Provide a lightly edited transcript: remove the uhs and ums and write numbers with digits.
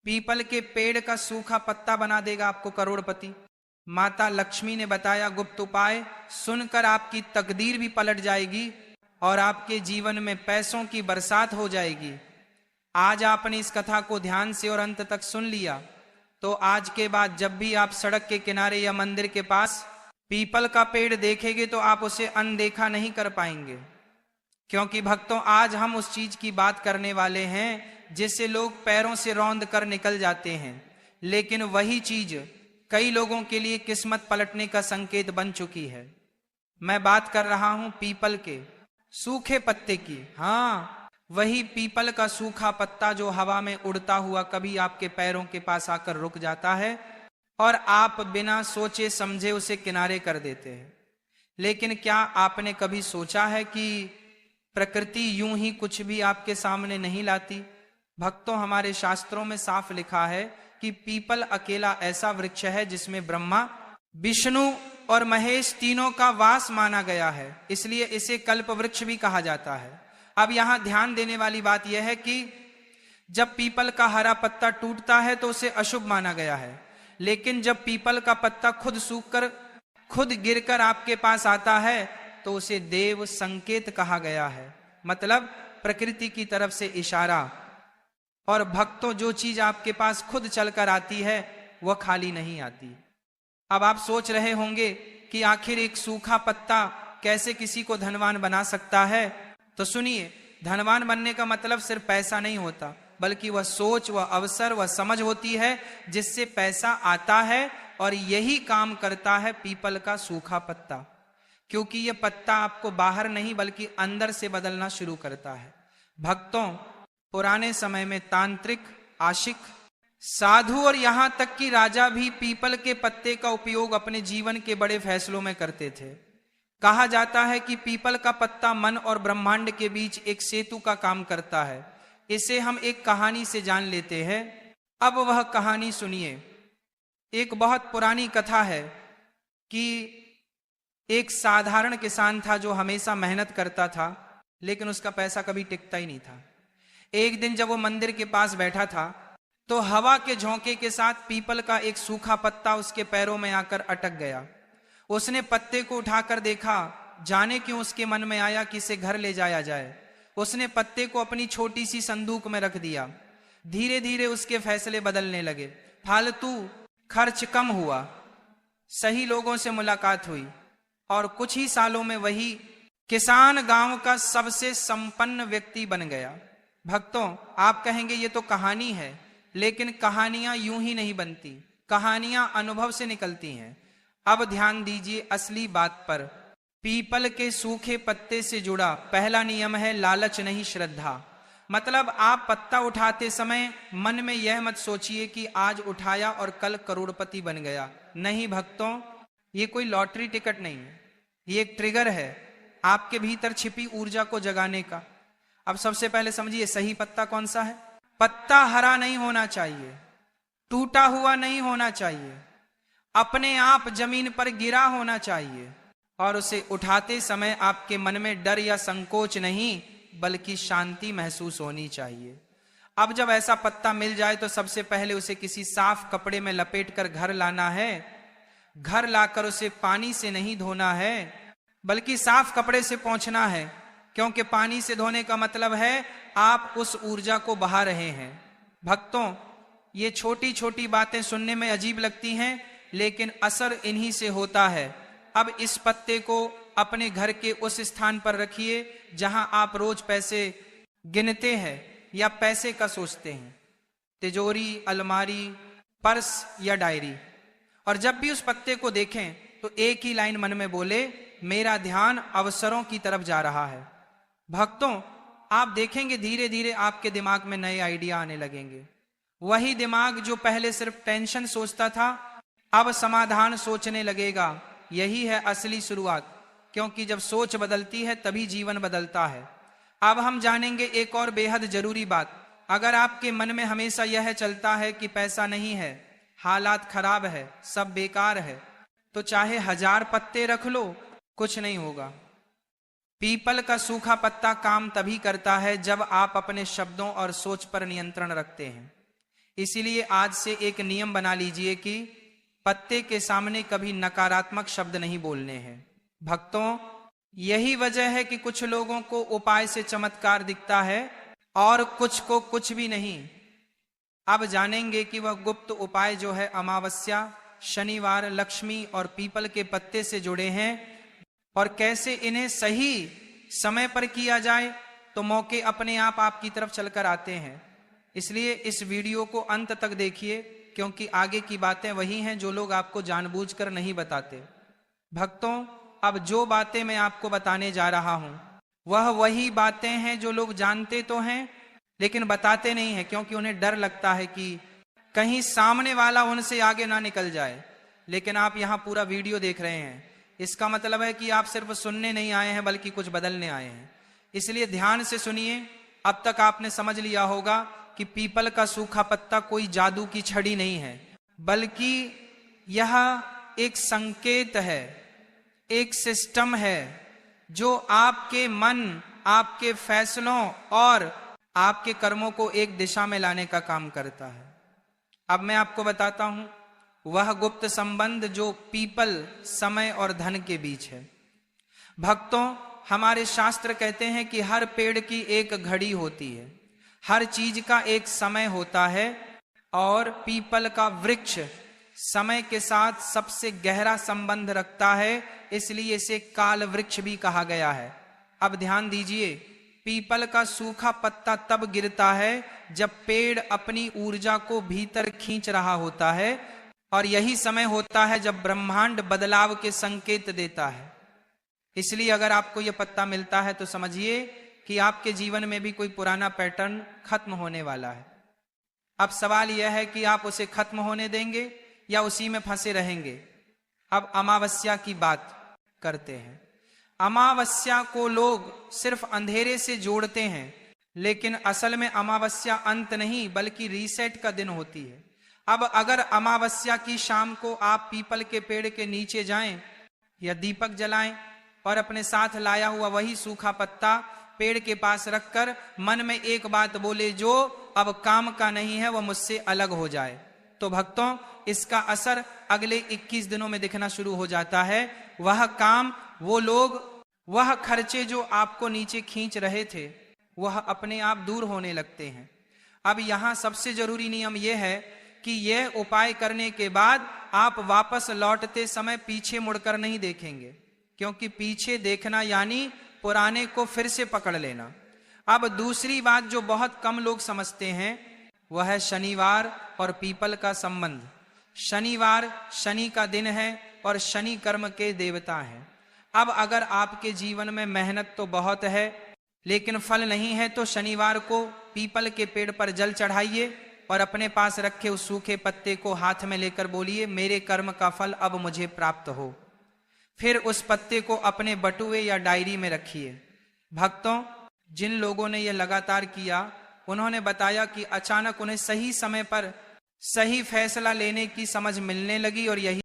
People के पेड़ का सूखा पत्ता बना देगा आपको करोड़पति। माता लक्ष्मी ने बताया गुप्त उपाय, सुनकर आपकी तकदीर भी पलट जाएगी और आपके जीवन में पैसों की बरसात हो जाएगी। आज आपने इस कथा को ध्यान से और अंत तक सुन लिया, तो आज के बाद जब भी आप सड़क के किनारे या मंदिर के पास पीपल का पेड़ देखेंगे तो आप उसे अनदेखा नहीं कर पाएंगे। क्योंकि भक्तों, आज हम उस चीज की बात करने वाले हैं जिससे लोग पैरों से रौंद कर निकल जाते हैं, लेकिन वही चीज कई लोगों के लिए किस्मत पलटने का संकेत बन चुकी है। मैं बात कर रहा हूं पीपल के सूखे पत्ते की। हाँ, वही पीपल का सूखा पत्ता जो हवा में उड़ता हुआ कभी आपके पैरों के पास आकर रुक जाता है और आप बिना सोचे समझे उसे किनारे कर देते हैं। लेकिन क्या आपने कभी सोचा है कि प्रकृति यूं ही कुछ भी आपके सामने नहीं लाती? भक्तों, हमारे शास्त्रों में साफ लिखा है कि पीपल अकेला ऐसा वृक्ष है जिसमें ब्रह्मा, विष्णु और महेश तीनों का वास माना गया है, इसलिए इसे कल्प वृक्ष भी कहा जाता है। अब यहां ध्यान देने वाली बात यह है कि जब पीपल का हरा पत्ता टूटता है तो उसे अशुभ माना गया है, लेकिन जब पीपल का पत्ता खुद सूखकर खुद गिरकर आपके पास आता है तो उसे देव संकेत कहा गया है, मतलब प्रकृति की तरफ से इशारा। और भक्तों, जो चीज आपके पास खुद चलकर आती है वह खाली नहीं आती। अब आप सोच रहे होंगे कि आखिर एक सूखा पत्ता कैसे किसी को धनवान बना सकता है? तो सुनिए, धनवान बनने का मतलब सिर्फ पैसा नहीं होता, बल्कि वह सोच, वह अवसर, वह समझ होती है जिससे पैसा आता है। और यही काम करता है पीपल का सूखा पत्ता, क्योंकि यह पत्ता आपको बाहर नहीं बल्कि अंदर से बदलना शुरू करता है। भक्तों, पुराने समय में तांत्रिक, आशिक, साधु और यहां तक कि राजा भी पीपल के पत्ते का उपयोग अपने जीवन के बड़े फैसलों में करते थे। कहा जाता है कि पीपल का पत्ता मन और ब्रह्मांड के बीच एक सेतु का काम करता है। इसे हम एक कहानी से जान लेते हैं। अब वह कहानी सुनिए। एक बहुत पुरानी कथा है कि एक साधारण किसान था जो हमेशा मेहनत करता था, लेकिन उसका पैसा कभी टिकता ही नहीं था। एक दिन जब वो मंदिर के पास बैठा था तो हवा के झोंके के साथ पीपल का एक सूखा पत्ता उसके पैरों में आकर अटक गया। उसने पत्ते को उठाकर देखा, जाने क्यों उसके मन में आया कि इसे घर ले जाया जाए। उसने पत्ते को अपनी छोटी सी संदूक में रख दिया। धीरे धीरे उसके फैसले बदलने लगे, फालतू खर्च कम हुआ, सही लोगों से मुलाकात हुई और कुछ ही सालों में वही किसान गांव का सबसे संपन्न व्यक्ति बन गया। भक्तों, आप कहेंगे ये तो कहानी है, लेकिन कहानियां यूं ही नहीं बनती, कहानियां अनुभव से निकलती हैं। अब ध्यान दीजिए असली बात पर। पीपल के सूखे पत्ते से जुड़ा पहला नियम है लालच नहीं, श्रद्धा। मतलब आप पत्ता उठाते समय मन में यह मत सोचिए कि आज उठाया और कल करोड़पति बन गया। नहीं भक्तों, ये कोई लॉटरी टिकट नहीं है, ये एक ट्रिगर है आपके भीतर छिपी ऊर्जा को जगाने का। अब सबसे पहले समझिए सही पत्ता कौन सा है। पत्ता हरा नहीं होना चाहिए, टूटा हुआ नहीं होना चाहिए, अपने आप जमीन पर गिरा होना चाहिए और उसे उठाते समय आपके मन में डर या संकोच नहीं बल्कि शांति महसूस होनी चाहिए। अब जब ऐसा पत्ता मिल जाए तो सबसे पहले उसे किसी साफ कपड़े में लपेटकर घर लाना है। घर लाकर उसे पानी से नहीं धोना है बल्कि साफ कपड़े से पोंछना है, क्योंकि पानी से धोने का मतलब है आप उस ऊर्जा को बहा रहे हैं। भक्तों, ये छोटी छोटी बातें सुनने में अजीब लगती हैं, लेकिन असर इन्हीं से होता है। अब इस पत्ते को अपने घर के उस स्थान पर रखिए जहां आप रोज पैसे गिनते हैं या पैसे का सोचते हैं, तिजोरी, अलमारी, पर्स या डायरी। और जब भी उस पत्ते को देखें तो एक ही लाइन मन में बोले, मेरा ध्यान अवसरों की तरफ जा रहा है। भक्तों, आप देखेंगे धीरे धीरे आपके दिमाग में नए आइडिया आने लगेंगे। वही दिमाग जो पहले सिर्फ टेंशन सोचता था अब समाधान सोचने लगेगा। यही है असली शुरुआत, क्योंकि जब सोच बदलती है तभी जीवन बदलता है। अब हम जानेंगे एक और बेहद जरूरी बात। अगर आपके मन में हमेशा यह चलता है कि पैसा नहीं है, हालात खराब है, सब बेकार है, तो चाहे 1000 पत्ते रख लो, कुछ नहीं होगा। पीपल का सूखा पत्ता काम तभी करता है जब आप अपने शब्दों और सोच पर नियंत्रण रखते हैं। इसीलिए आज से एक नियम बना लीजिए कि पत्ते के सामने कभी नकारात्मक शब्द नहीं बोलने हैं। भक्तों, यही वजह है कि कुछ लोगों को उपाय से चमत्कार दिखता है और कुछ को कुछ भी नहीं। अब जानेंगे कि वह गुप्त उपाय जो है अमावस्या, शनिवार, लक्ष्मी और पीपल के पत्ते से जुड़े हैं और कैसे इन्हें सही समय पर किया जाए तो मौके अपने आप आपकी तरफ चलकर आते हैं। इसलिए इस वीडियो को अंत तक देखिए, क्योंकि आगे की बातें वही हैं जो लोग आपको जानबूझकर नहीं बताते। भक्तों, अब जो बातें मैं आपको बताने जा रहा हूं वह वही बातें हैं जो लोग जानते तो हैं लेकिन बताते नहीं हैं, क्योंकि उन्हें डर लगता है कि कहीं सामने वाला उनसे आगे ना निकल जाए। लेकिन आप यहां पूरा वीडियो देख रहे हैं, इसका मतलब है कि आप सिर्फ सुनने नहीं आए हैं बल्कि कुछ बदलने आए हैं। इसलिए ध्यान से सुनिए। अब तक आपने समझ लिया होगा कि पीपल का सूखा पत्ता कोई जादू की छड़ी नहीं है, बल्कि यह एक संकेत है, एक सिस्टम है जो आपके मन, आपके फैसलों और आपके कर्मों को एक दिशा में लाने का काम करता है। अब मैं आपको बताता हूं वह गुप्त संबंध जो पीपल, समय और धन के बीच है। भक्तों, हमारे शास्त्र कहते हैं कि हर पेड़ की एक घड़ी होती है, हर चीज का एक समय होता है और पीपल का वृक्ष समय के साथ सबसे गहरा संबंध रखता है, इसलिए इसे काल वृक्ष भी कहा गया है। अब ध्यान दीजिए, पीपल का सूखा पत्ता तब गिरता है जब पेड़ अपनी ऊर्जा को भीतर खींच रहा होता है और यही समय होता है जब ब्रह्मांड बदलाव के संकेत देता है। इसलिए अगर आपको यह पत्ता मिलता है तो समझिए कि आपके जीवन में भी कोई पुराना पैटर्न खत्म होने वाला है। अब सवाल यह है कि आप उसे खत्म होने देंगे या उसी में फंसे रहेंगे। अब अमावस्या की बात करते हैं। अमावस्या को लोग सिर्फ अंधेरे से जोड़ते हैं, लेकिन असल में अमावस्या अंत नहीं बल्कि रीसेट का दिन होती है। अब अगर अमावस्या की शाम को आप पीपल के पेड़ के नीचे जाएं या दीपक जलाएं और अपने साथ लाया हुआ वही सूखा पत्ता पेड़ के पास रखकर मन में एक बात बोले जो अब काम का नहीं है, वह मुझसे अलग हो जाए, तो भक्तों इसका असर अगले 21 दिनों में दिखना शुरू हो जाता है। वह काम, वो लोग, वह खर्चे जो आपको नीचे खींच रहे थे वह अपने आप दूर होने लगते हैं। अब यहां सबसे जरूरी नियम यह है कि यह उपाय करने के बाद आप वापस लौटते समय पीछे मुड़कर नहीं देखेंगे, क्योंकि पीछे देखना यानी पुराने को फिर से पकड़ लेना। अब दूसरी बात जो बहुत कम लोग समझते हैं वह है शनिवार और पीपल का संबंध। शनिवार शनि का दिन है और शनि कर्म के देवता हैं। अब अगर आपके जीवन में मेहनत तो बहुत है लेकिन फल नहीं है तो शनिवार को पीपल के पेड़ पर जल चढ़ाइए और अपने पास रखे उस सूखे पत्ते को हाथ में लेकर बोलिए, मेरे कर्म का फल अब मुझे प्राप्त हो। फिर उस पत्ते को अपने बटुए या डायरी में रखिए। भक्तों, जिन लोगों ने यह लगातार किया उन्होंने बताया कि अचानक उन्हें सही समय पर सही फैसला लेने की समझ मिलने लगी और यही